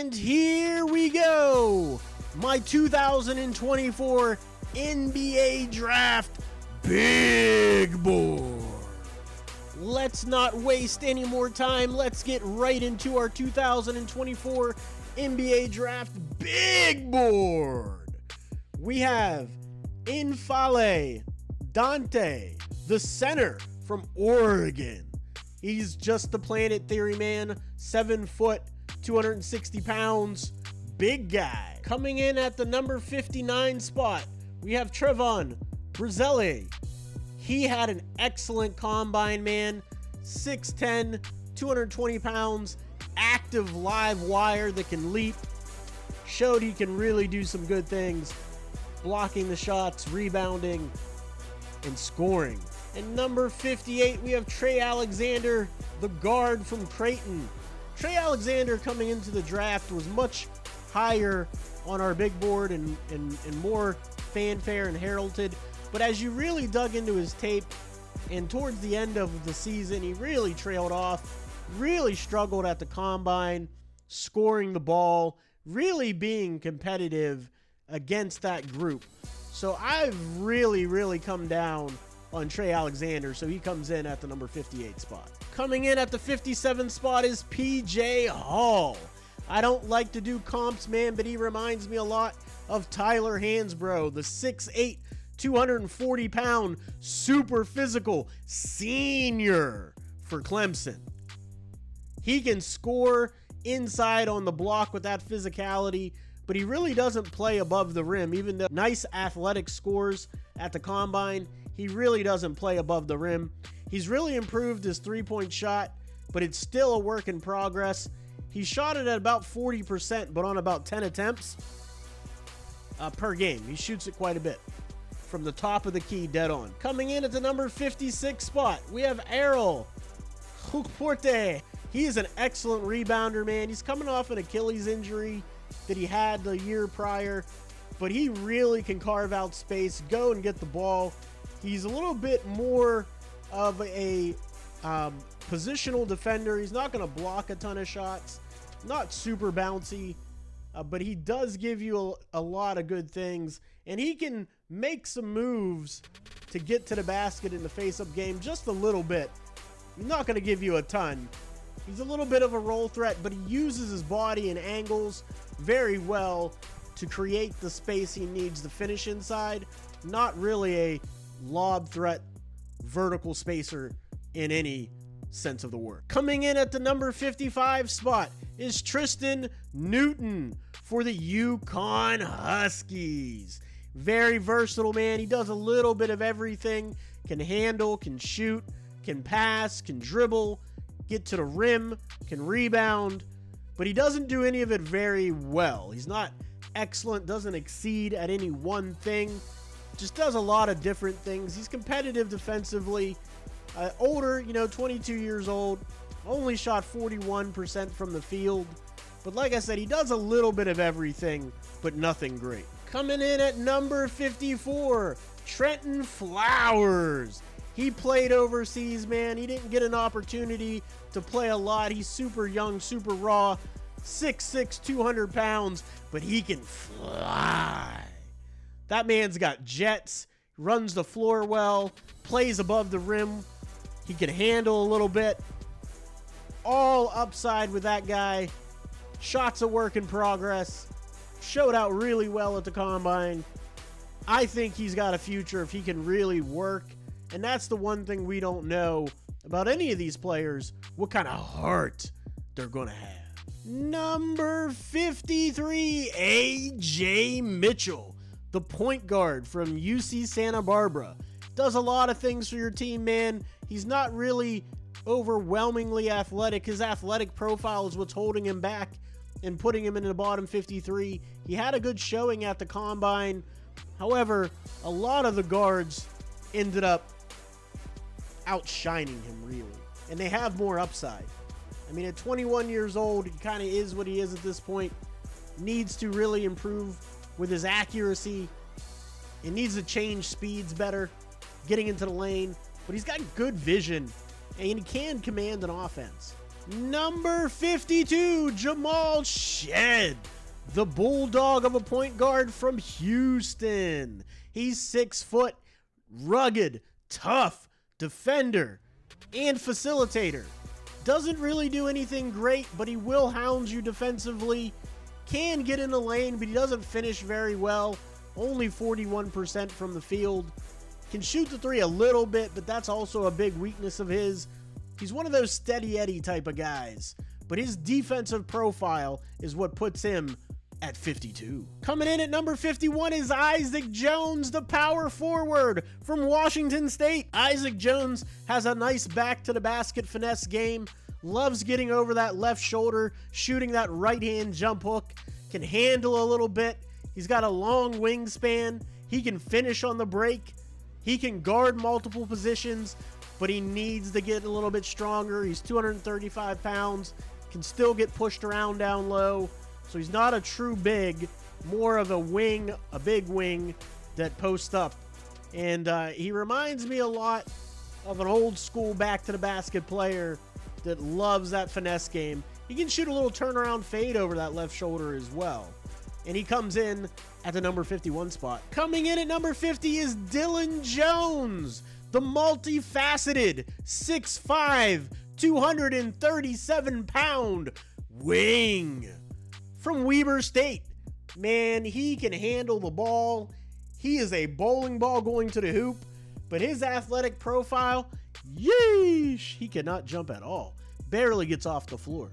And here we go. My 2024 NBA Draft Big Board. Let's not waste any more time. Let's get right into our 2024 NBA Draft Big Board. We have Infale Dante, the center from Oregon. He's just the Planet Theory man, 7 foot, 260 pounds, big guy. Coming in at the number 59 spot, we have Trevon Brazile. He had an excellent combine, man. 6'10", 220 pounds, active live wire that can leap. Showed he can really do some good things, blocking the shots, rebounding, and scoring. And number 58, we have Trey Alexander, the guard from Creighton. Trey Alexander coming into the draft was much higher on our big board and more fanfare and heralded. But as you really dug into his tape and towards the end of the season, he really trailed off, really struggled at the combine, scoring the ball, really being competitive against that group. So I've really come down on Trey Alexander, so he comes in at the number 58 spot. Coming in at the 57th spot is PJ Hall. I don't like to do comps, man, but he reminds me a lot of Tyler Hansbrough, the 6'8", 240-pound, super physical senior for Clemson. He can score inside on the block with that physicality, but he really doesn't play above the rim. Even though nice athletic scores at the combine, he really doesn't play above the rim. He's really improved his three-point shot, but it's still a work in progress. He shot it at about 40%, but on about 10 attempts per game. He shoots it quite a bit from the top of the key, dead on. Coming in at the number 56 spot, we have Errol Hukporte. He is an excellent rebounder, man. He's coming off an Achilles injury that he had the year prior, but he really can carve out space, go and get the ball. He's a little bit more of a positional defender. He's not going to block a ton of shots, not super bouncy, but he does give you a lot of good things, and he can make some moves to get to the basket in the face-up game just a little bit. He's not going to give you a ton. He's a little bit of a roll threat, but he uses his body and angles very well to create the space he needs to finish inside. Not really a lob threat vertical spacer in any sense of the word. Coming in at the number 55 spot is Tristan Newton for the Yukon Huskies. Very versatile, man. He does a little bit of everything. Can handle, can shoot, can pass, can dribble, get to the rim, can rebound, but he doesn't do any of it very well. He's not excellent, doesn't exceed at any one thing, just does a lot of different things. He's competitive defensively, older, 22 years old, only shot 41% from the field, but like I said, he does a little bit of everything, but nothing great. Coming in at number 54, Trenton Flowers. He played overseas, man. He didn't get an opportunity to play a lot. He's super young, super raw, 6'6", 200 pounds, but he can fly. That man's got jets, runs the floor well, plays above the rim. He can handle a little bit. All upside with that guy. Shots a work in progress. Showed out really well at the combine. I think he's got a future if he can really work. And that's the one thing we don't know about any of these players, what kind of heart they're going to have. Number 53, A.J. Mitchell, the point guard from UC Santa Barbara. Does a lot of things for your team, man. He's not really overwhelmingly athletic. His athletic profile is what's holding him back and putting him in the bottom 53. He had a good showing at the combine. However, a lot of the guards ended up outshining him, really, and they have more upside. I mean, at 21 years old, he kind of is what he is at this point. Needs to really improve with his accuracy. It needs to change speeds better, getting into the lane, but he's got good vision and he can command an offense. Number 52, Jamal Shead, the bulldog of a point guard from Houston. He's 6 foot, rugged, tough defender and facilitator. Doesn't really do anything great, but he will hound you defensively. Can get in the lane, but he doesn't finish very well. Only 41% from the field. Can shoot the three a little bit, but that's also a big weakness of his. He's one of those steady Eddie type of guys, but his defensive profile is what puts him at 52. Coming in at number 51 is Isaac Jones, the power forward from Washington State. Isaac Jones has a nice back to the basket finesse game, loves getting over that left shoulder, shooting that right hand jump hook, can handle a little bit. He's got a long wingspan. He can finish on the break. He can guard multiple positions, but he needs to get a little bit stronger. He's 235 pounds, can still get pushed around down low. So he's not a true big, more of a wing, a big wing that posts up. And he reminds me a lot of an old school back to the basket player that loves that finesse game. He can shoot a little turnaround fade over that left shoulder as well. And he comes in at the number 51 spot. Coming in at number 50 is Dylan Jones, the multifaceted 6'5", 237-pound wing from Weber State. Man, he can handle the ball. He is a bowling ball going to the hoop, but his athletic profile, yeesh, he cannot jump at all. Barely gets off the floor.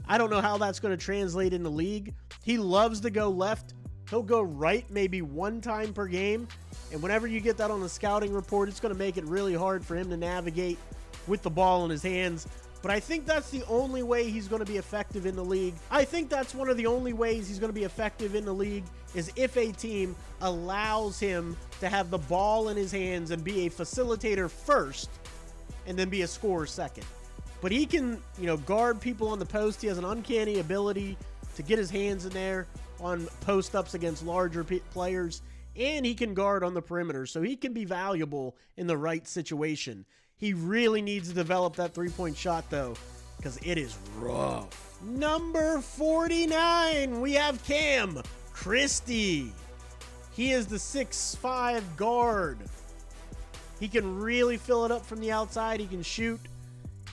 I don't know how that's going to translate in the league. He loves to go left. He'll go right maybe one time per game. And whenever you get that on the scouting report, it's going to make it really hard for him to navigate with the ball in his hands. But I think that's the only way he's going to be effective in the league. I think that's one of the only ways he's going to be effective in the league is if a team allows him to have the ball in his hands and be a facilitator first and then be a scorer second. But he can, guard people on the post. He has an uncanny ability to get his hands in there on post-ups against larger players, and he can guard on the perimeter, so he can be valuable in the right situation. He really needs to develop that three-point shot, though, because it is rough. Number 49, we have Cam Christie. He is the 6'5" guard. He can really fill it up from the outside. He can shoot.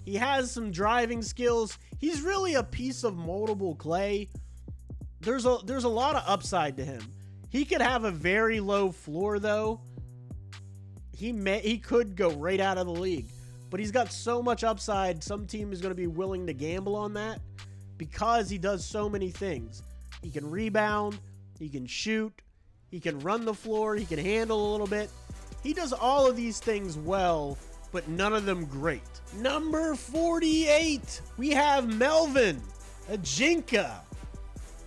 He has some driving skills. He's really a piece of moldable clay. There's a lot of upside to him. He could have a very low floor, though. He could go right out of the league, but he's got so much upside. Some team is going to be willing to gamble on that because he does so many things. He can rebound, he can shoot, he can run the floor, he can handle a little bit. He does all of these things well, but none of them great. Number 48, we have Melvin Ajinka.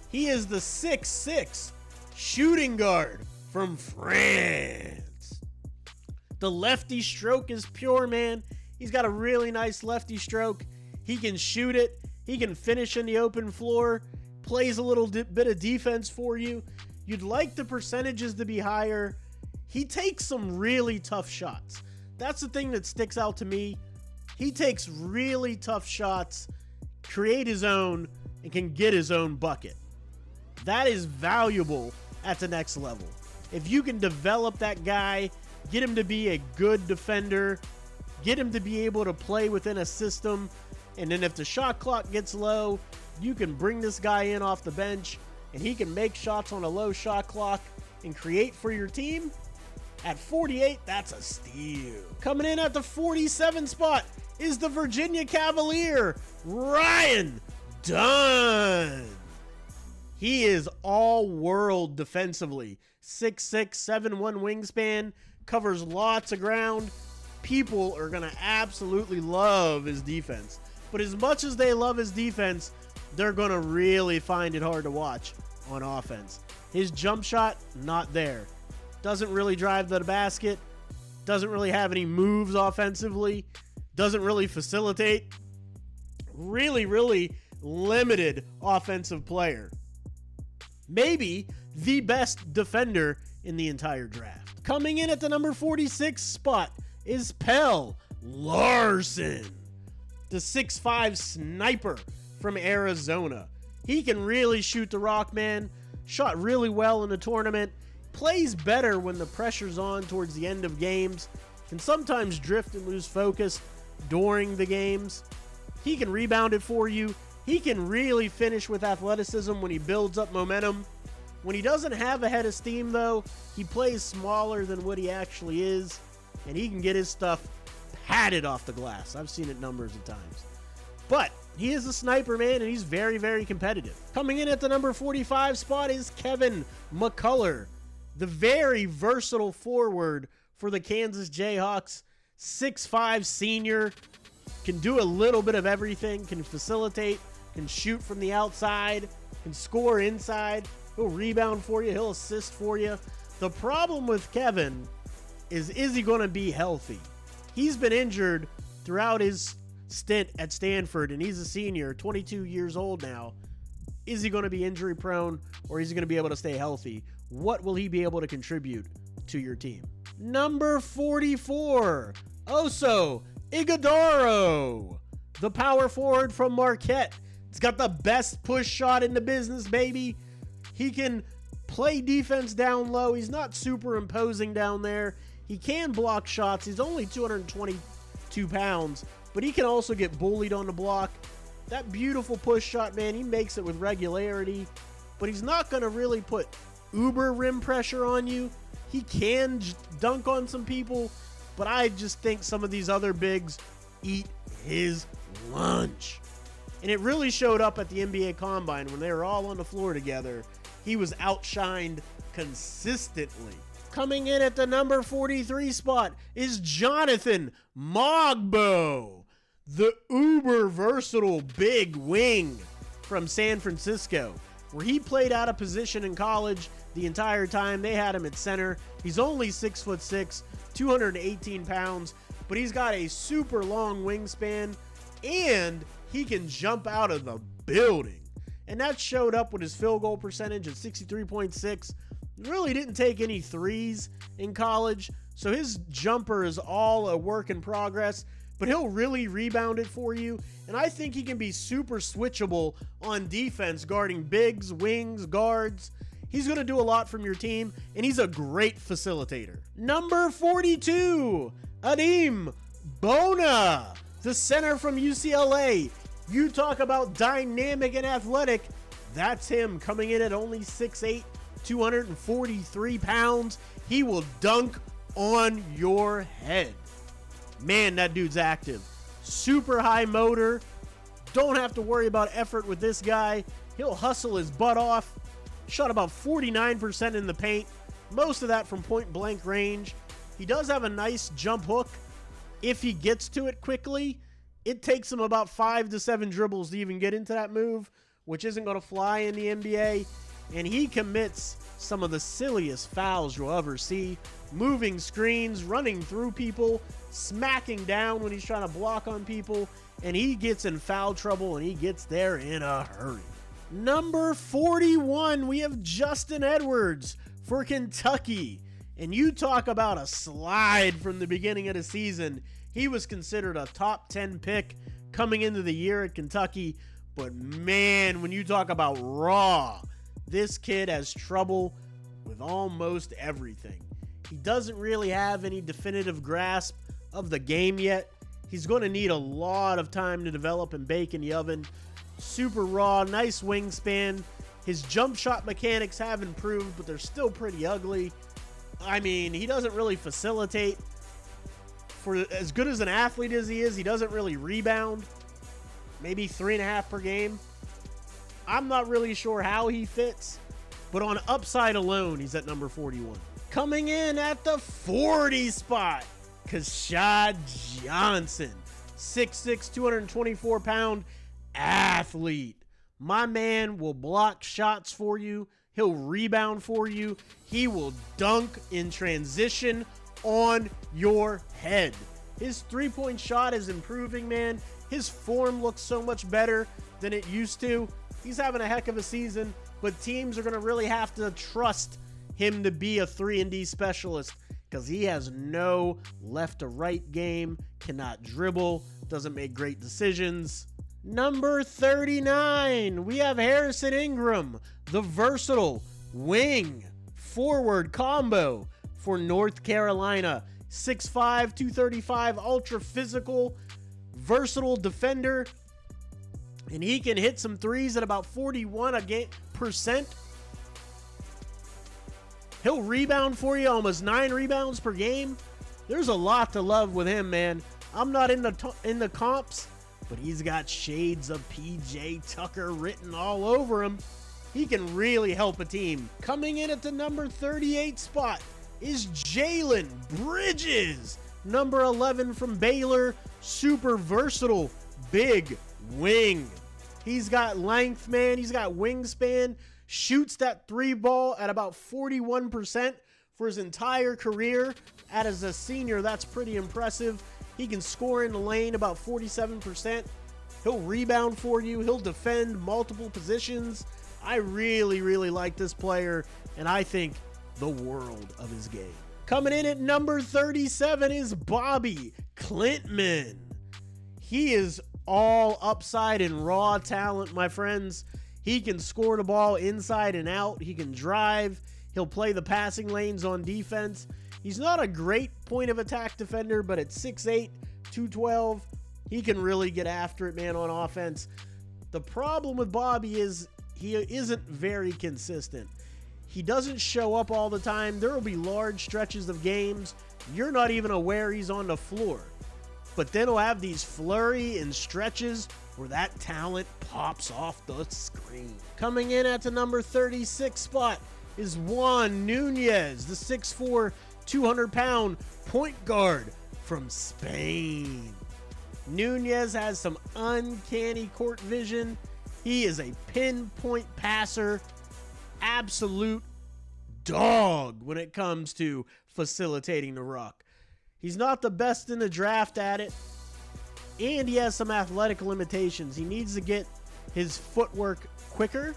He is the 6'6" shooting guard from France. The lefty stroke is pure, man. He's got a really nice lefty stroke. He can shoot it. He can finish in the open floor. Plays a little bit of defense for you. You'd like the percentages to be higher. He takes some really tough shots. That's the thing that sticks out to me. He takes really tough shots, create his own, and can get his own bucket. That is valuable at the next level. If you can develop that guy, get him to be a good defender, get him to be able to play within a system, and then if the shot clock gets low, you can bring this guy in off the bench, and he can make shots on a low shot clock and create for your team. At 48, that's a steal. Coming in at the 47 spot is the Virginia Cavalier, Ryan Dunn. He is all-world defensively. 6'6", 7'1" wingspan, covers lots of ground. People are going to absolutely love his defense. But as much as they love his defense, they're going to really find it hard to watch on offense. His jump shot, not there. Doesn't really drive to the basket. Doesn't really have any moves offensively. Doesn't really facilitate. Really, really limited offensive player. Maybe the best defender in the entire draft. Coming in at the number 46 spot is Pelle Larsson, the 6'5 sniper from Arizona. He can really shoot the rock, man. Shot really well in the tournament. Plays better when the pressure's on towards the end of games. Can sometimes drift and lose focus during the games. He can rebound it for you. He can really finish with athleticism when he builds up momentum. When he doesn't have a head of steam, though, he plays smaller than what he actually is, and he can get his stuff patted off the glass. I've seen it numbers of times. But he is a sniper, man, and he's very, very competitive. Coming in at the number 45 spot is Kevin McCullough, the very versatile forward for the Kansas Jayhawks. 6'5 senior, can do a little bit of everything, can facilitate, can shoot from the outside, can score inside. He'll rebound for you. He'll assist for you. The problem with Kevin is he going to be healthy? He's been injured throughout his stint at Stanford, and he's a senior, 22 years old now. Is he going to be injury prone, or is he going to be able to stay healthy? What will he be able to contribute to your team? Number 44, Oso Ighodaro, the power forward from Marquette. He's got the best push shot in the business, baby. He can play defense down low. He's not super imposing down there. He can block shots. He's only 222 pounds, but he can also get bullied on the block. That beautiful push shot, man, he makes it with regularity, but he's not going to really put uber rim pressure on you. He can dunk on some people, but I just think some of these other bigs eat his lunch. And it really showed up at the NBA Combine when they were all on the floor together. He was outshined consistently. Coming in at the number 43 spot is Jonathan Mogbo, the uber versatile big wing from San Francisco, where he played out of position in college the entire time. They had him at center. He's only 6'6", 218 pounds, but he's got a super long wingspan, and he can jump out of the building. And that showed up with his field goal percentage at 63.6. Really didn't take any threes in college, so his jumper is all a work in progress, but he'll really rebound it for you. And I think he can be super switchable on defense, guarding bigs, wings, guards. He's going to do a lot from your team, and he's a great facilitator. Number 42, Adem Bona, the center from UCLA. You talk about dynamic and athletic. That's him, coming in at only 6'8", 243 pounds. He will dunk on your head. Man, that dude's active. Super high motor. Don't have to worry about effort with this guy. He'll hustle his butt off. Shot about 49% in the paint. Most of that from point blank range. He does have a nice jump hook. If he gets to it quickly, it takes him about 5 to 7 dribbles to even get into that move, which isn't going to fly in the NBA. And he commits some of the silliest fouls you'll ever see. Moving screens, running through people, smacking down when he's trying to block on people. And he gets in foul trouble, and he gets there in a hurry. Number 41, we have Justin Edwards for Kentucky. And you talk about a slide from the beginning of the season. He was considered a top 10 pick coming into the year at Kentucky. But man, when you talk about raw, this kid has trouble with almost everything. He doesn't really have any definitive grasp of the game yet. He's going to need a lot of time to develop and bake in the oven. Super raw, nice wingspan. His jump shot mechanics have improved, but they're still pretty ugly. I mean, he doesn't really facilitate. For as good as an athlete as he is, he doesn't really rebound. Maybe 3.5 per game. I'm not really sure how he fits, but on upside alone, he's at number 41. Coming in at the 40 spot, Keshad Johnson, 6'6", 224-pound athlete. My man will block shots for you. He'll rebound for you. He will dunk in transition on your head. His three-point shot is improving, man. His form looks so much better than it used to. He's having a heck of a season, but teams are going to really have to trust him to be a 3-and-D specialist, because he has no left to right game, cannot dribble, doesn't make great decisions. Number 39, we have Harrison Ingram, the versatile wing forward combo for North Carolina. 6'5", 235, ultra physical, versatile defender. And he can hit some threes at about 41%. He'll rebound for you, almost 9 rebounds per game. There's a lot to love with him, man. I'm not in the comps, but he's got shades of PJ Tucker written all over him. He can really help a team. Coming in at the number 38 spot is Jalen Bridges, number 11 from Baylor. Super versatile, big wing. He's got length, man. He's got wingspan. Shoots that 3 ball at about 41% for his entire career. As a senior, that's pretty impressive. He can score in the lane about 47%. He'll rebound for you. He'll defend multiple positions. I really, really like this player, and I think the world of his game. Coming in at number 37 is Bobby Klintman. He is all upside and raw talent, my friends. He can score the ball inside and out. He can drive. He'll play the passing lanes on defense. He's not a great point of attack defender, but at 6'8", 212, he can really get after it, man, on offense. The problem with Bobby is he isn't very consistent. He doesn't show up all the time. There will be large stretches of games you're not even aware he's on the floor. But then he'll have these flurry and stretches where that talent pops off the screen. Coming in at the number 36 spot is Juan Nunez, the 6'4", 200-pound point guard from Spain. Nunez has some uncanny court vision. He is a pinpoint passer, absolute dog when it comes to facilitating the rock. He's not the best in the draft at it, and he has some athletic limitations. He needs to get his footwork quicker.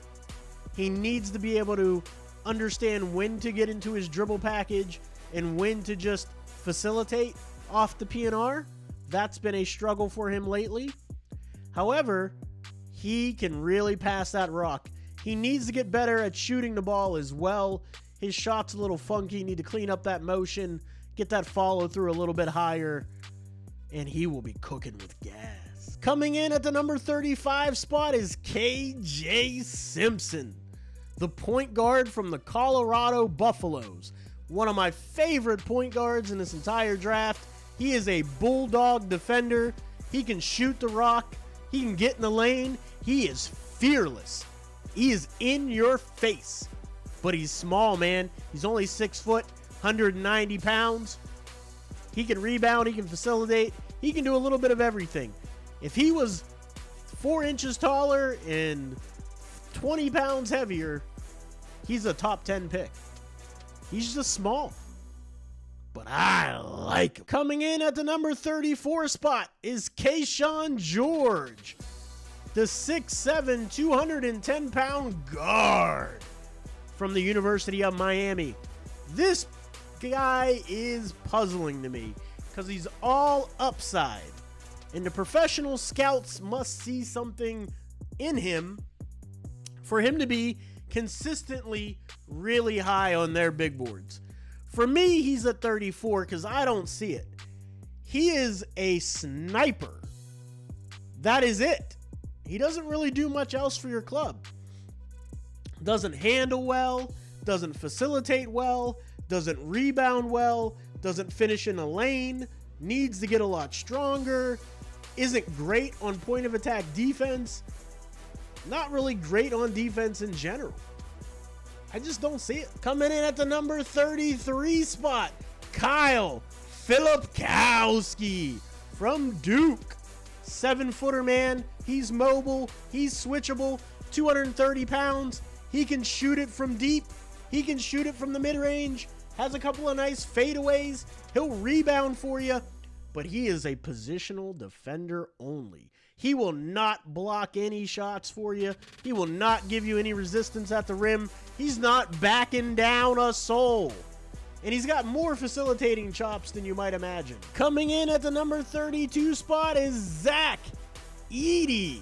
He needs to be able to understand when to get into his dribble package and when to just facilitate off the PNR. That's been a struggle for him lately. However, he can really pass that rock. He needs to get better at shooting the ball as well. His shot's a little funky. Need to clean up that motion, get that follow through a little bit higher, and he will be cooking with gas. Coming in at the number 35 spot is KJ Simpson, the point guard from the Colorado Buffaloes. One of my favorite point guards in this entire draft. He is a bulldog defender. He can shoot the rock. He can get in the lane. He is fearless. He is in your face. But he's small, man. He's only 6 foot, 190 pounds. He can rebound. He can facilitate. He can do a little bit of everything. If he was 4 inches taller and 20 pounds heavier, he's a top 10 pick. He's just small, but I like him. Coming in at the number 34 spot is Keyshawn George, the 6'7", 210-pound guard from the University of Miami. This guy is puzzling to me because he's all upside, and the professional scouts must see something in him for him to be consistently really high on their big boards. For me, he's at 34 because I don't see it. He is a sniper. That is it. He doesn't really do much else for your club. Doesn't handle well, doesn't facilitate well, doesn't rebound well, doesn't finish in a lane, needs to get a lot stronger, isn't great on point of attack defense, not really great on defense in general. I just don't see it. Coming in at the number 33 spot, Kyle Filipkowski from Duke. 7-footer, man. He's mobile. He's switchable. 230 pounds. He can shoot it from deep. He can shoot it from the mid-range. Has a couple of nice fadeaways. He'll rebound for you. But he is a positional defender only. He will not block any shots for you. He will not give you any resistance at the rim. He's not backing down a soul. and he's got more facilitating chops than you might imagine. Coming in at the number 32 spot is Zach Edey,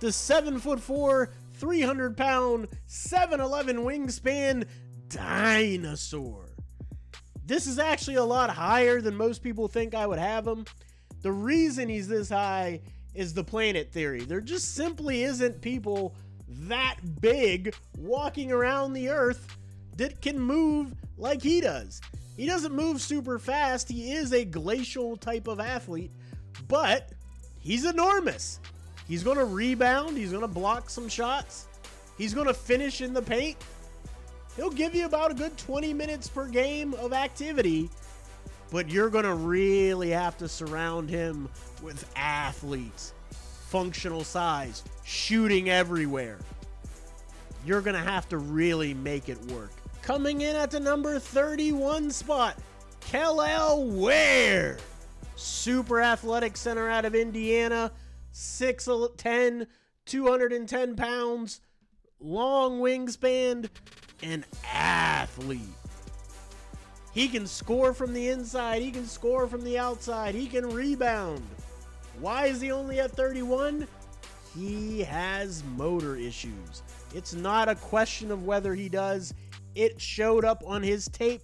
the 7'4", 300-pound, 7'11" wingspan dinosaur. This is actually a lot higher than most people think I would have him. The reason he's this high is the planet theory. There just simply isn't people that big walking around the earth that can move like he does. He doesn't move super fast. He is a glacial type of athlete, but he's enormous. He's going to rebound. He's going to block some shots. He's going to finish in the paint. He'll give you about a good 20 minutes per game of activity, but you're going to really have to surround him with athletes, functional size, shooting everywhere. You're going to have to really make it work. Coming in at the number 31 spot, Kel'el Ware, super athletic center out of Indiana, 6'10", 210 pounds, long wingspan, an athlete. He can score from the inside. He can score from the outside. He can rebound. Why is he only at 31? He has motor issues. It's not a question of whether he does. It showed up on his tape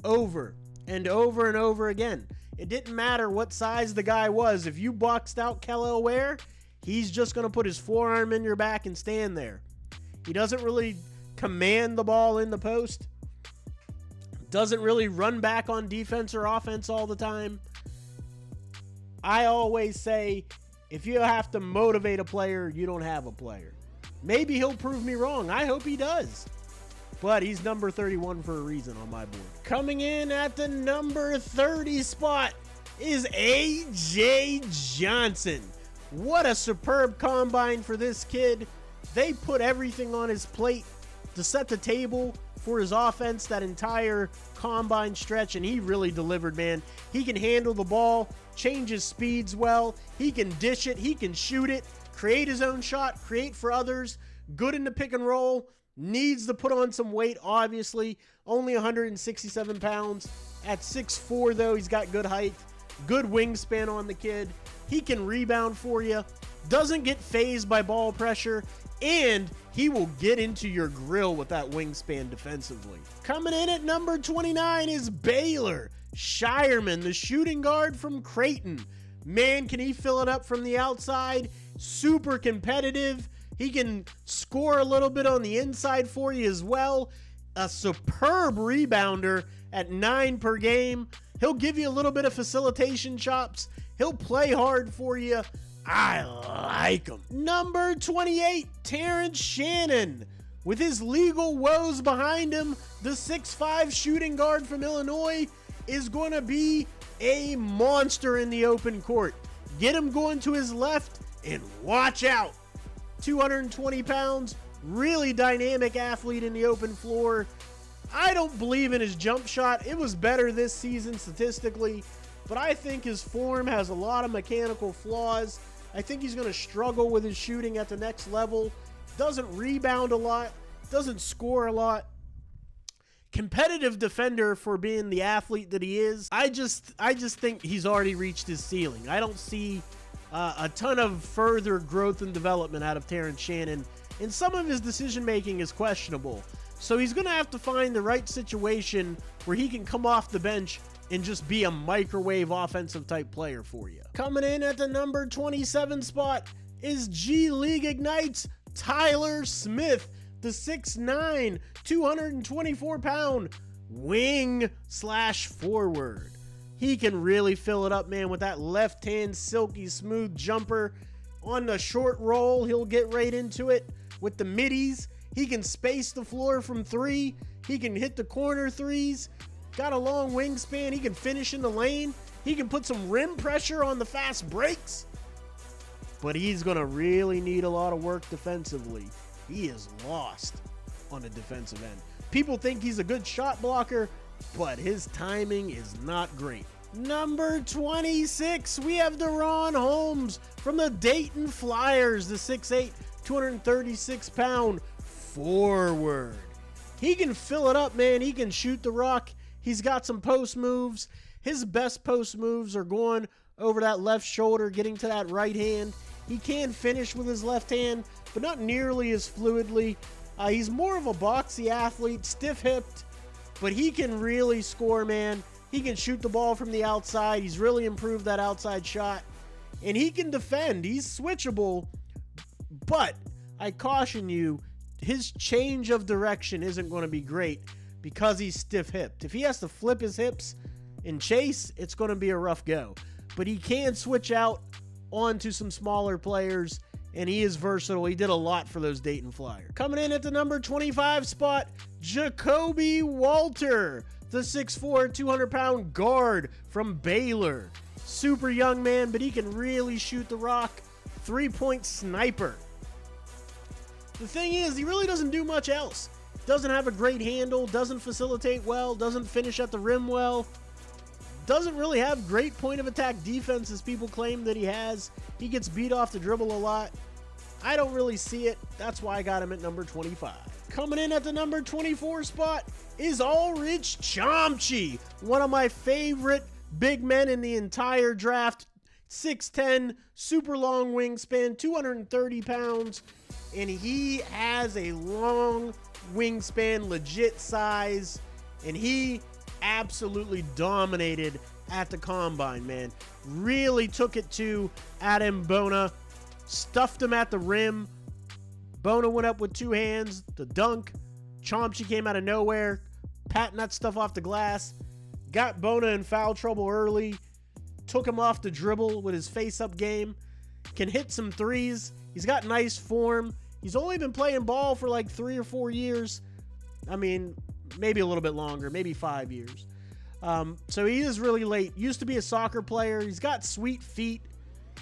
over and over and over again. It didn't matter what size the guy was. If you boxed out Kel'el Ware, he's just going to put his forearm in your back and stand there. He doesn't really command the ball in the post. Doesn't really run back on defense or offense all the time. I always say, if you have to motivate a player, you don't have a player. Maybe he'll prove me wrong. I hope he does. But he's number 31 for a reason on my board. Coming in at the number 30 spot is A.J. Johnson. What a superb combine for this kid. They put everything on his plate to set the table for his offense that entire combine stretch, and he really delivered, man. He can handle the ball, change his speeds well. He can dish it. He can shoot it, create his own shot, create for others. Good in the pick and roll. Needs to put on some weight, obviously. Only 167 pounds. At 6'4", though, he's got good height. Good wingspan on the kid. He can rebound for you. Doesn't get phased by ball pressure. And he will get into your grill with that wingspan defensively. Coming in at number 29 is Baylor Shireman, the shooting guard from Creighton. Man, can he fill it up from the outside? Super competitive. He can score a little bit on the inside for you as well. A superb rebounder at 9 per game. He'll give you a little bit of facilitation chops. He'll play hard for you. I like him. Number 28, Terrence Shannon. With his legal woes behind him, the 6'5" shooting guard from Illinois is going to be a monster in the open court. Get him going to his left and watch out. 220 pounds, really dynamic athlete in the open floor. I don't believe in his jump shot. It was better this season statistically, but I think his form has a lot of mechanical flaws. I think he's going to struggle with his shooting at the next level. Doesn't rebound a lot, doesn't score a lot. Competitive defender for being the athlete that he is. I just think he's already reached his ceiling. I don't see a ton of further growth and development out of Terrence Shannon, and some of his decision making is questionable. So he's going to have to find the right situation where he can come off the bench and just be a microwave offensive type player for you. Coming in at the number 27 spot is G League Ignite's Tyler Smith, the 6'9", 224 pound wing/forward. He can really fill it up, man, with that left hand silky smooth jumper. On the short roll, he'll get right into it with the middies. He can space the floor from 3. He can hit the corner threes. Got a long wingspan. He can finish in the lane. He can put some rim pressure on the fast breaks. But he's going to really need a lot of work defensively. He is lost on the defensive end. People think he's a good shot blocker, but his timing is not great. Number 26, we have Deron Holmes from the Dayton Flyers, the 6'8", 236 pound forward. He can fill it up, man. He can shoot the rock. He's got some post moves. His best post moves are going over that left shoulder, getting to that right hand. He can finish with his left hand, but not nearly as fluidly. He's more of a boxy athlete, stiff-hipped, but he can really score, man. He can shoot the ball from the outside. He's really improved that outside shot, and he can defend. He's switchable, but I caution you, his change of direction isn't going to be great because he's stiff-hipped. If he has to flip his hips and chase, it's going to be a rough go. But he can switch out onto some smaller players, and he is versatile. He did a lot for those Dayton Flyers. Coming in at the number 25 spot, Jacoby Walter, the 6'4", 200-pound guard from Baylor. Super young man, but he can really shoot the rock. Three-point sniper. The thing is, he really doesn't do much else. Doesn't have a great handle, doesn't facilitate well, doesn't finish at the rim well. Doesn't really have great point of attack defense as people claim that he has. He gets beat off the dribble a lot. I don't really see it. That's why I got him at number 25. Coming in at the number 24 spot is Ulrich Chomchi, one of my favorite big men in the entire draft. 6'10", super long wingspan, 230 pounds, and he has a long wingspan, legit size, and he absolutely dominated at the combine, man. Really took it to Adem Bona, stuffed him at the rim. Bona went up with two hands, the dunk. Chomchi came out of nowhere, patting that stuff off the glass, got Bona in foul trouble early, took him off the dribble with his face-up game, can hit some threes. He's got nice form. He's only been playing ball for like 3 or 4 years. I mean, maybe a little bit longer, maybe 5 years. So he is really late. Used to be a soccer player. He's got sweet feet.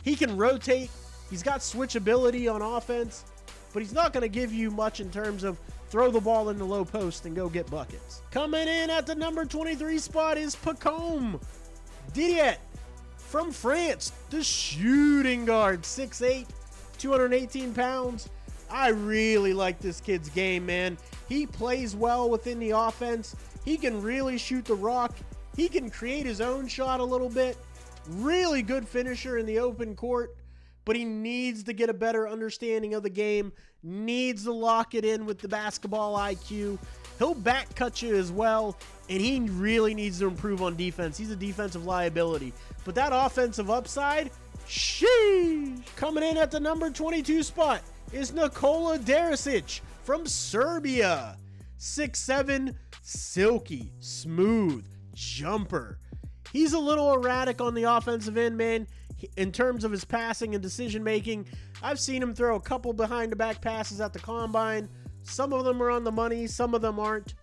He can rotate. He's got switchability on offense, but he's not going to give you much in terms of throw the ball in the low post and go get buckets. Coming in at the number 23 spot is Pacome Didier from France, the shooting guard, 6'8", 218 pounds. I really like this kid's game, man. He plays well within the offense. He can really shoot the rock. He can create his own shot a little bit. Really good finisher in the open court, but he needs to get a better understanding of the game, needs to lock it in with the basketball IQ. He'll back cut you as well, and he really needs to improve on defense. He's a defensive liability, but that offensive upside, sheesh. Coming in at the number 22 spot is Nikola Derisic from Serbia. 6'7", silky, smooth jumper. He's a little erratic on the offensive end, man. In terms of his passing and decision making, I've seen him throw a couple behind the back passes at the combine. Some of them are on the money, some of them aren't.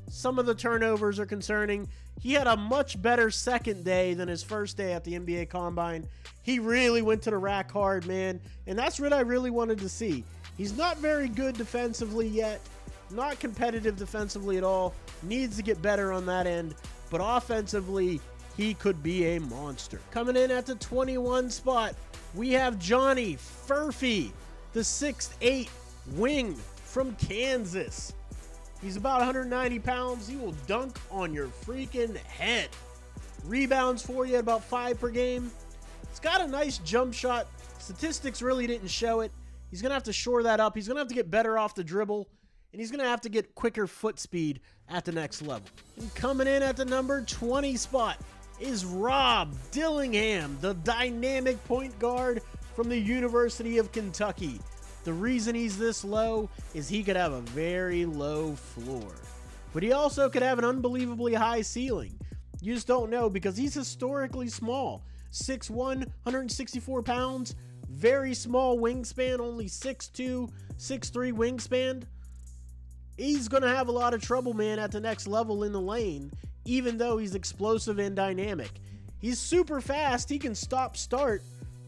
Some of the turnovers are concerning. He had a much better second day than his first day at the NBA Combine. He really went to the rack hard, man, and that's what I really wanted to see. He's not very good defensively yet, not competitive defensively at all, needs to get better on that end, but offensively, he could be a monster. Coming in at the 21 spot, we have Johnny Furphy, the 6'8" wing from Kansas. He's about 190 pounds. He will dunk on your freaking head. Rebounds for you at about 5 per game. He's got a nice jump shot. Statistics really didn't show it. He's going to have to shore that up. He's going to have to get better off the dribble, and he's going to have to get quicker foot speed at the next level. And coming in at the number 20 spot is Rob Dillingham, the dynamic point guard from the University of Kentucky. The reason he's this low is he could have a very low floor, but he also could have an unbelievably high ceiling. You just don't know because he's historically small. 6'1", 164 pounds, very small wingspan, only 6'2", 6'3" wingspan. He's going to have a lot of trouble, man, at the next level in the lane, even though he's explosive and dynamic. He's super fast. He can stop-start,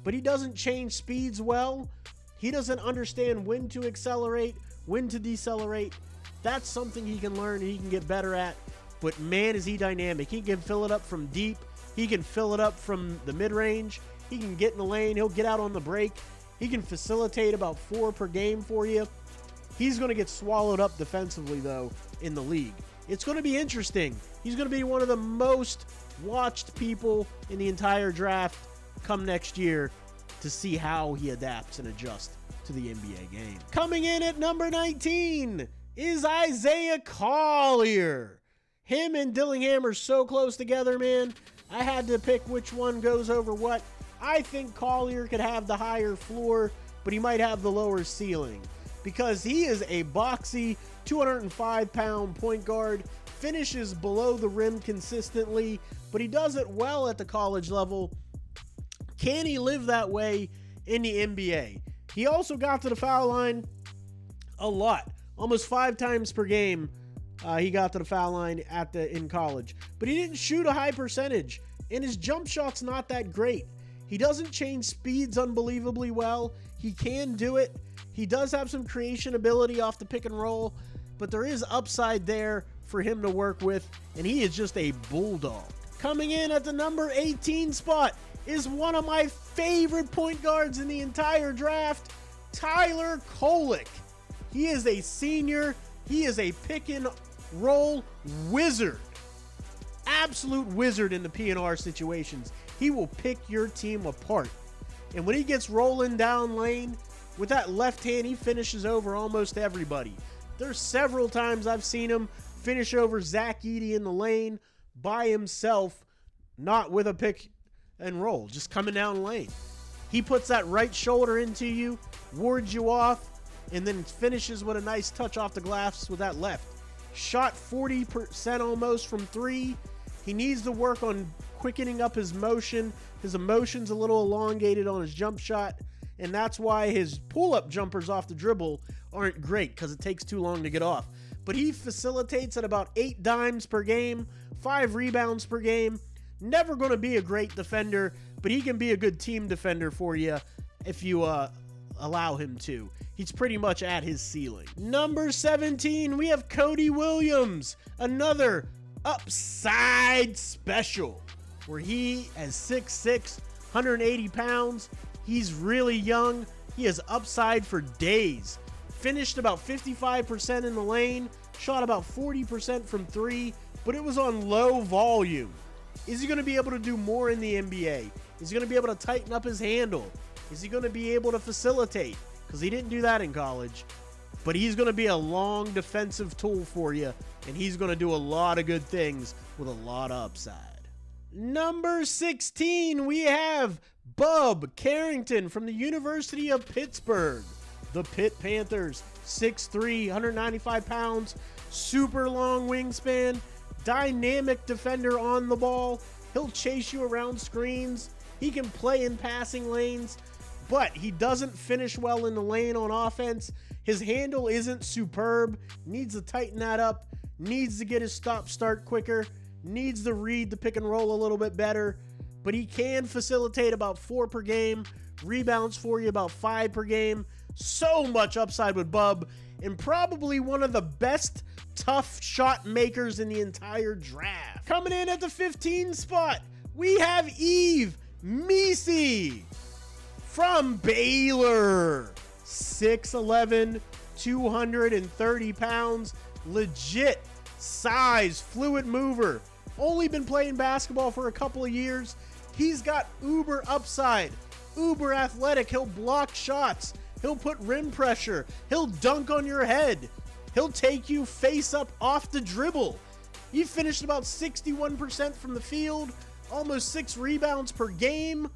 but he doesn't change speeds well. He doesn't understand when to accelerate, when to decelerate. That's something he can learn and he can get better at. But man, is he dynamic. He can fill it up from deep. He can fill it up from the mid-range. He can get in the lane. He'll get out on the break. He can facilitate about 4 per game for you. He's going to get swallowed up defensively, though, in the league. It's going to be interesting. He's going to be one of the most watched people in the entire draft come next year to see how he adapts and adjusts to the NBA game. Coming in at number 19 is Isaiah Collier. Him and Dillingham are so close together, man. I had to pick which one goes over what. I think Collier could have the higher floor, but he might have the lower ceiling because he is a boxy 205-pound point guard, finishes below the rim consistently, but he does it well at the college level. Can he live that way in the NBA? He also got to the foul line a lot, almost 5 times per game. He got to the foul line in college, but he didn't shoot a high percentage, and his jump shot's not that great. He doesn't change speeds unbelievably well. He can do it. He does have some creation ability off the pick and roll, but there is upside there for him to work with, and he is just a bulldog. Coming in at the number 18 spot is one of my favorite point guards in the entire draft, Tyler Kolek. He is a senior. He is a pick and roll wizard. Absolute wizard in the P&R situations. He will pick your team apart. And when he gets rolling down lane, with that left hand, he finishes over almost everybody. There's several times I've seen him finish over Zach Edey in the lane by himself, not with a pick and roll, just coming down lane. He puts that right shoulder into you, wards you off, and then finishes with a nice touch off the glass with that left. Shot 40% almost from 3. He needs to work on quickening up his motion. His emotion's a little elongated on his jump shot, and that's why his pull-up jumpers off the dribble aren't great, because it takes too long to get off. But he facilitates at about 8 dimes per game, 5 rebounds per game. Never going to be a great defender, but he can be a good team defender for you if you allow him to. He's pretty much at his ceiling. Number 17, we have Cody Williams, another upside special, where he is 6'6", 180 pounds. He's really young. He has upside for days. Finished about 55% in the lane, shot about 40% from 3, but it was on low volume. Is he going to be able to do more in the NBA? Is he going to be able to tighten up his handle? Is he going to be able to facilitate? Because he didn't do that in college. But he's going to be a long defensive tool for you, and he's going to do a lot of good things with a lot of upside. Number 16, we have Bub Carrington from the University of Pittsburgh. The Pitt Panthers, 6'3", 195 pounds, super long wingspan, dynamic defender on the ball. He'll chase you around screens. He can play in passing lanes, but he doesn't finish well in the lane on offense. His handle isn't superb. Needs to tighten that up. Needs to get his stop-start quicker. Needs to read the pick and roll a little bit better. But he can facilitate about 4 per game. Rebounds for you about 5 per game. So much upside with Bub. And probably one of the best tough shot makers in the entire draft. Coming in at the 15 spot, we have Yves Missi from Baylor. 6'11", 230 pounds, legit size, fluid mover. Only been playing basketball for a couple of years. He's got uber upside, uber athletic. He'll block shots. He'll put rim pressure. He'll dunk on your head. He'll take you face up off the dribble. He finished about 61% from the field, almost 6 rebounds per game,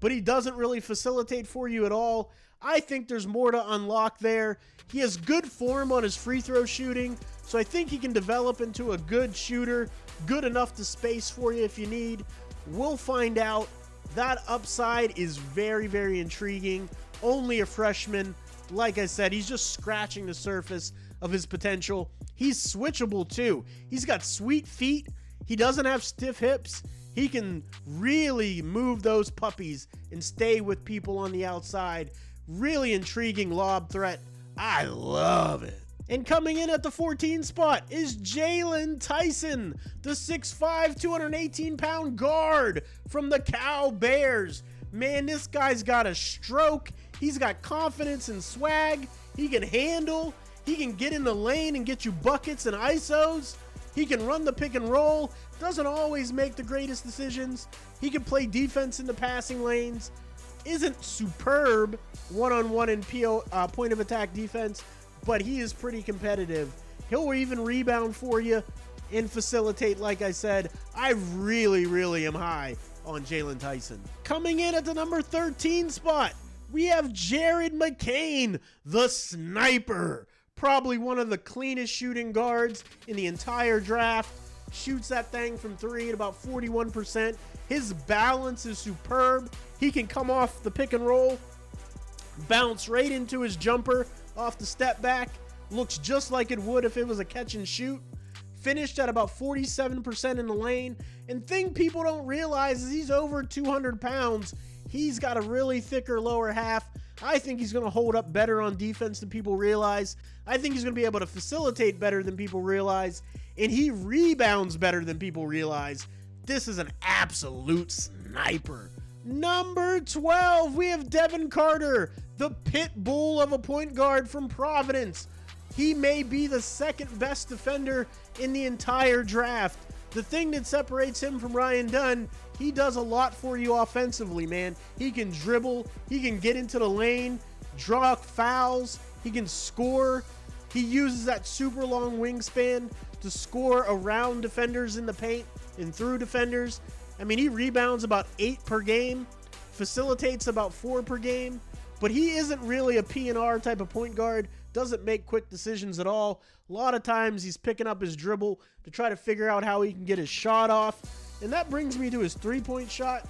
but he doesn't really facilitate for you at all. I think there's more to unlock there. He has good form on his free throw shooting, so I think he can develop into a good shooter, good enough to space for you if you need. We'll find out. That upside is very, very intriguing. Only a freshman. Like I said, he's just scratching the surface of his potential. He's switchable too. He's got sweet feet. He doesn't have stiff hips. He can really move those puppies and stay with people on the outside. Really intriguing lob threat. I love it. And coming in at the 14 spot is Jalen Tyson, the 6'5", 218-pound guard from the Cal Bears. Man, this guy's got a stroke. He's got confidence and swag. He can handle. He can get in the lane and get you buckets and ISOs. He can run the pick and roll, doesn't always make the greatest decisions. He can play defense in the passing lanes, isn't superb one-on-one in point of attack defense, but he is pretty competitive. He'll even rebound for you and facilitate, like I said. I really am high on Jalen Tyson. Coming in at the number 13 spot, we have Jared McCain, the sniper. Probably one of the cleanest shooting guards in the entire draft. Shoots that thing from 3 at about 41%. His balance is superb. He can come off the pick and roll, bounce right into his jumper off the step back. Looks just like it would if it was a catch and shoot. Finished at about 47% in the lane. And thing people don't realize is he's over 200 pounds. He's got a really thicker lower half. I think he's going to hold up better on defense than people realize. I think he's going to be able to facilitate better than people realize. And he rebounds better than people realize. This is an absolute sniper. Number 12, we have Devin Carter, the pit bull of a point guard from Providence. He may be the second best defender in the entire draft. The thing that separates him from Ryan Dunn, he does a lot for you offensively, man. He can dribble, he can get into the lane, draw fouls, he can score. He uses that super long wingspan to score around defenders in the paint and through defenders. I mean, he rebounds about 8 per game, facilitates about 4 per game, but he isn't really a P&R type of point guard. Doesn't make quick decisions at all. A lot of times he's picking up his dribble to try to figure out how he can get his shot off. And that brings me to his three-point shot.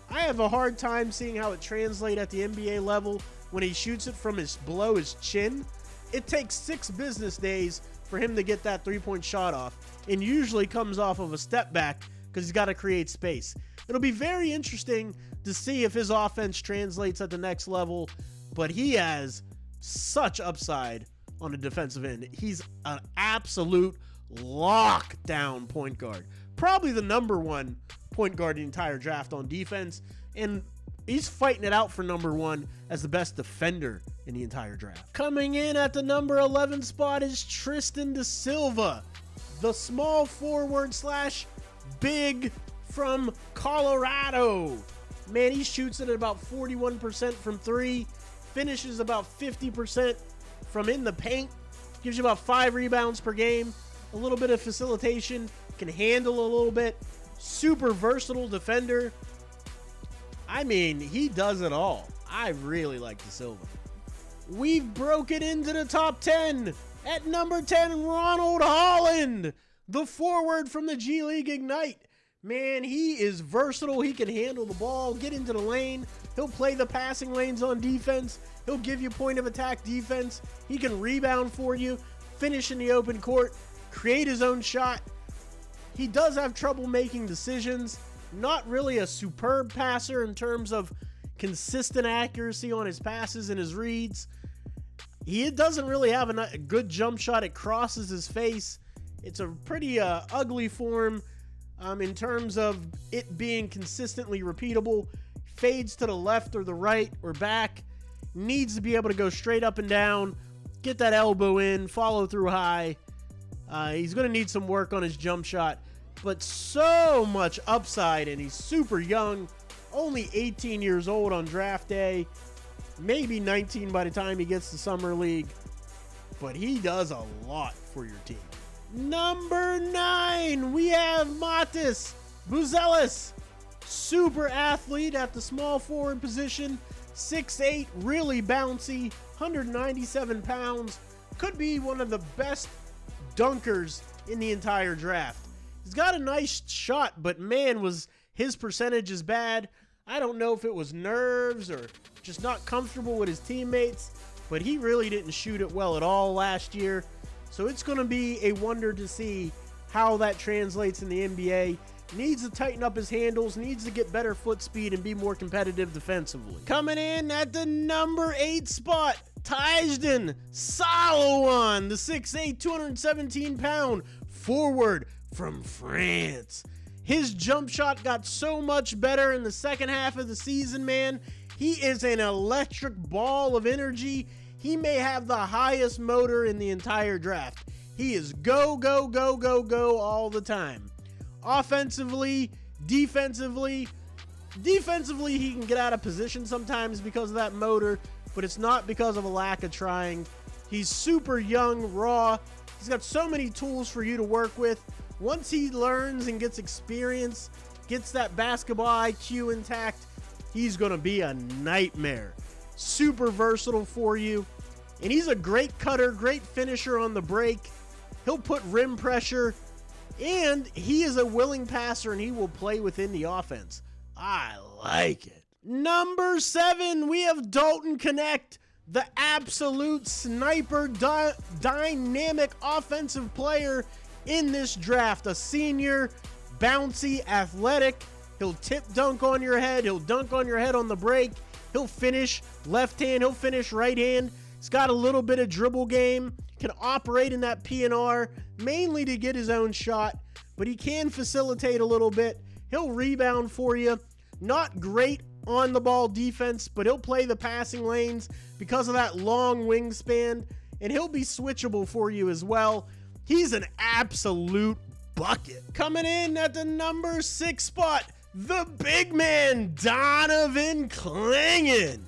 I have a hard time seeing how it translates at the NBA level when he shoots it from below his chin. It takes 6 business days for him to get that three-point shot off, and usually comes off of a step back because he's got to create space. It'll be very interesting to see if his offense translates at the next level, but he has such upside on the defensive end. He's an absolute lockdown point guard. Probably the number 1 point guard in the entire draft on defense, and he's fighting it out for number 1 as the best defender in the entire draft. Coming in at the number 11 spot is Tristan Da Silva, the small forward / big from Colorado. Man, he shoots it at about 41% from 3, finishes about 50% from in the paint, gives you about 5 rebounds per game, a little bit of facilitation, can handle a little bit, super versatile defender. I mean, he does it all. I really like Da Silva. We've broken into the top 10. At number 10, Ronald Holland, the forward from the G League Ignite. Man, he is versatile. He can handle the ball, get into the lane. He'll play the passing lanes on defense. He'll give you point of attack defense. He can rebound for you, finish in the open court, create his own shot. He does have trouble making decisions. Not really a superb passer in terms of consistent accuracy on his passes and his reads. He doesn't really have a good jump shot. It crosses his face. It's a pretty ugly form in terms of it being consistently repeatable. Fades to the left or the right or back. Needs to be able to go straight up and down, get that elbow in, follow through high. He's going to need some work on his jump shot, but so much upside, and he's super young, only 18 years old on draft day, maybe 19 by the time he gets to Summer League, but he does a lot for your team. Number 9, we have Matis Buzelis, super athlete at the small forward position, 6'8", really bouncy, 197 pounds, could be one of the best dunkers in the entire draft. He's got a nice shot, but man, was his percentage is bad. I don't know if it was nerves or just not comfortable with his teammates, but he really didn't shoot it well at all last year. So it's going to be a wonder to see how that translates in the NBA. Needs to tighten up his handles, needs to get better foot speed and be more competitive defensively. Coming in at the number 8 spot, Tajden Salawan, the 6'8", 217-pound forward from France. His jump shot got so much better in the second half of the season, man. He is an electric ball of energy. He may have the highest motor in the entire draft. He is go, go, go, go, go all the time. Offensively, defensively, he can get out of position sometimes because of that motor, but it's not because of a lack of trying. He's super young, raw. He's got so many tools for you to work with. Once he learns and gets experience, gets that basketball IQ intact, he's going to be a nightmare. Super versatile for you. And he's a great cutter, great finisher on the break. He'll put rim pressure. And he is a willing passer, and he will play within the offense. I like it. Number 7, we have Dalton Connect, the absolute sniper, dynamic offensive player in this draft. A senior, bouncy, athletic. He'll tip dunk on your head. He'll dunk on your head on the break. He'll finish left hand. He'll finish right hand. He's got a little bit of dribble game. Can operate in that P&R, mainly to get his own shot, but he can facilitate a little bit. He'll rebound for you. Not great on the ball defense, but he'll play the passing lanes because of that long wingspan, and he'll be switchable for you as well. He's an absolute bucket. Coming in at the number 6 spot, the big man, Donovan Clingan.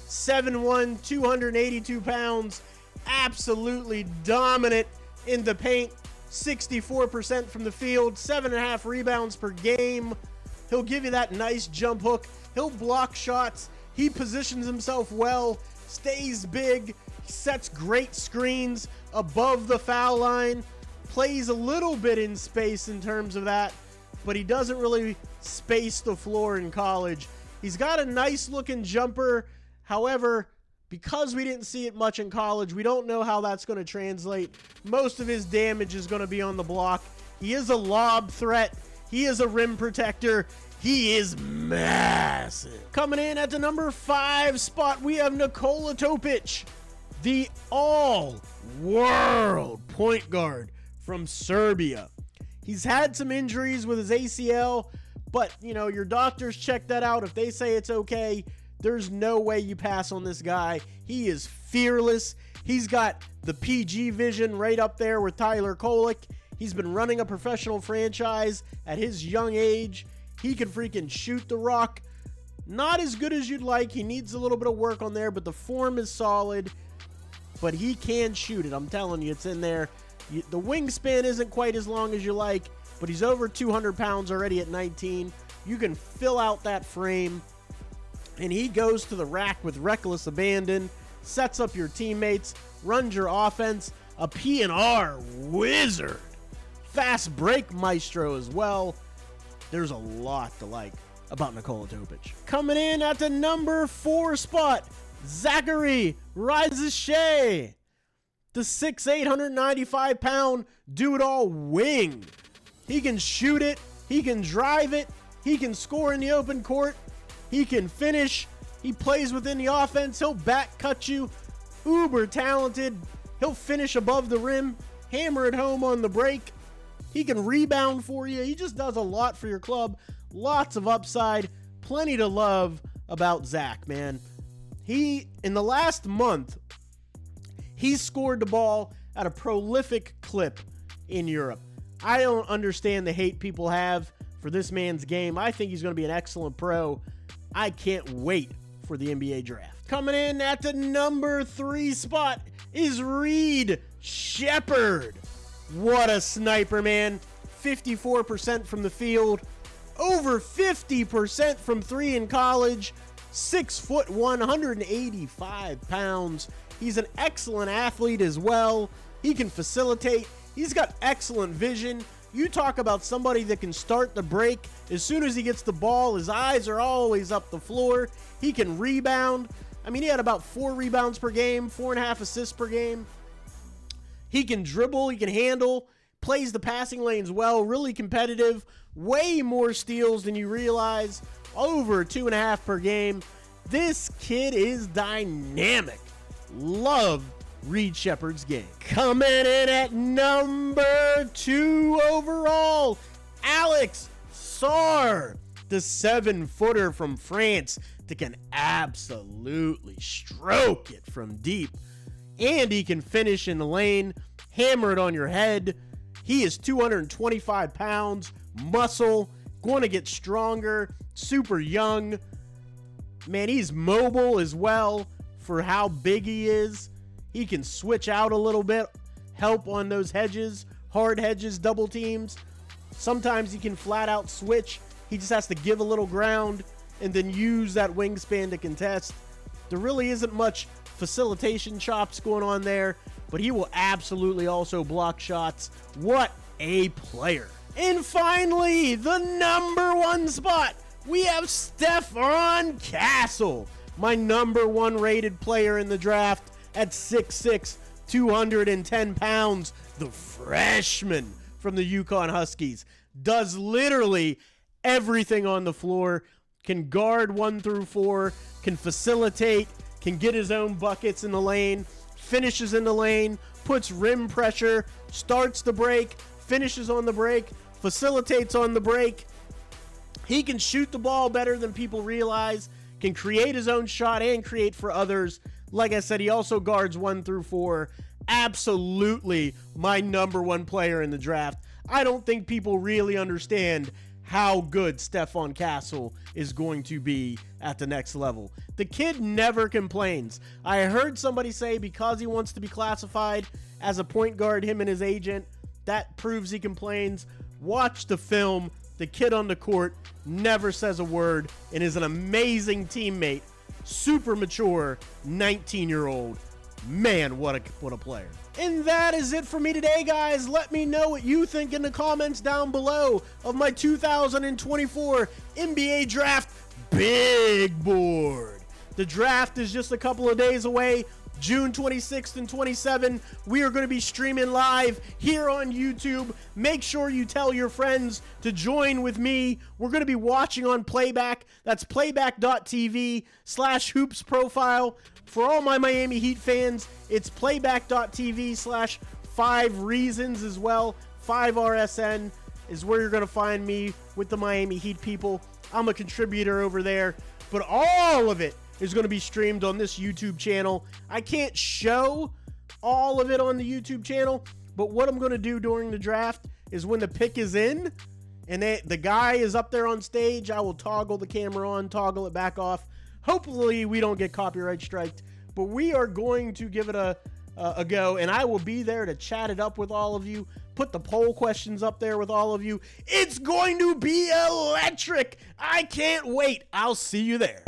7'1", 282 pounds. Absolutely dominant in the paint. 64% from the field, 7.5 rebounds per game. He'll give you that nice jump hook. He'll block shots. He positions himself well, stays big, sets great screens above the foul line, plays a little bit in space in terms of that, but he doesn't really space the floor in college. He's got a nice looking jumper. However, because we didn't see it much in college, we don't know how that's going to translate. Most of his damage is going to be on the block. He is a lob threat. He is a rim protector. He is massive. Coming in at the number 5 spot, we have Nikola Topic, the all-world point guard from Serbia. He's had some injuries with his ACL, but, you know, your doctors check that out. If they say it's okay, there's no way you pass on this guy. He is fearless. He's got the PG vision right up there with Tyler Kolek. He's been running a professional franchise at his young age. He can freaking shoot the rock. Not as good as you'd like. He needs a little bit of work on there, but the form is solid. But he can shoot it. I'm telling you, it's in there. The wingspan isn't quite as long as you like, but he's over 200 pounds already at 19. You can fill out that frame. And he goes to the rack with reckless abandon, sets up your teammates, runs your offense, a P&R wizard. Fast break maestro as well. There's a lot to like about Nikola Topic. Coming in at the number 4 spot, Zachary Rizeshay, the 6'8", 195-pound do-it-all wing. He can shoot it. He can drive it. He can score in the open court. He can finish. He plays within the offense. He'll back cut you. Uber talented. He'll finish above the rim. Hammer it home on the break. He can rebound for you. He just does a lot for your club. Lots of upside. Plenty to love about Zach, man. In the last month, he scored the ball at a prolific clip in Europe. I don't understand the hate people have for this man's game. I think he's going to be an excellent pro. I can't wait for the NBA draft. Coming in at the number 3 spot is Reed Shepherd. What a sniper, man. 54% from the field, over 50% from 3 in college, 6'1", 185 pounds. He's an excellent athlete as well. He can facilitate. He's got excellent vision. You talk about somebody that can start the break. As soon as he gets the ball, his eyes are always up the floor. He can rebound. I mean, he had about 4 rebounds per game, 4.5 assists per game. He can dribble. He can handle. Plays the passing lanes well. Really competitive. Way more steals than you realize. Over 2.5 per game. This kid is dynamic. Love Reed Shepherd's game. Coming in at number 2 overall, Alex Sarr, the 7-footer from France that can absolutely stroke it from deep. and he can finish in the lane, hammer it on your head. He is 225 pounds, muscle, going to get stronger, super young. Man, he's mobile as well for how big he is. He can switch out a little bit, help on those hedges, hard hedges, double teams. Sometimes he can flat out switch. He just has to give a little ground and then use that wingspan to contest. There really isn't much facilitation chops going on there, but he will absolutely also block shots. What a player. And finally, the #1 spot, we have Stephon Castle, my #1 rated player in the draft at 6'6", 210 pounds. The freshman from the Yukon Huskies does literally everything on the floor, can guard 1 through 4, can facilitate, can get his own buckets in the lane, finishes in the lane, puts rim pressure, starts the break, finishes on the break, facilitates on the break. He can shoot the ball better than people realize, can create his own shot and create for others. Like I said, he also guards 1 through 4. Absolutely my #1 player in the draft. I don't think people really understand how good Stephon Castle is going to be at the next level. The kid never complains. I heard somebody say because he wants to be classified as a point guard, him and his agent, that proves he complains. Watch the film. The kid on the court never says a word and is an amazing teammate. Super mature 19-year-old. Man, what a player. And that is it for me today, guys. Let me know what you think in the comments down below of my 2024 NBA Draft Big Board. The draft is just a couple of days away. June 26th and 27th, we are going to be streaming live here on YouTube. Make sure you tell your friends to join with me. We're going to be watching on Playback. That's playback.tv/hoops profile. For all my Miami Heat fans, it's playback.tv/5 reasons as well. 5RSN is where you're going to find me with the Miami Heat people. I'm a contributor over there, but all of it is going to be streamed on this YouTube channel. I can't show all of it on the YouTube channel, but what I'm going to do during the draft is when the pick is in and the guy is up there on stage, I will toggle the camera on, toggle it back off. Hopefully we don't get copyright striked, but we are going to give it a go, and I will be there to chat it up with all of you, put the poll questions up there with all of you. It's going to be electric. I can't wait. I'll see you there.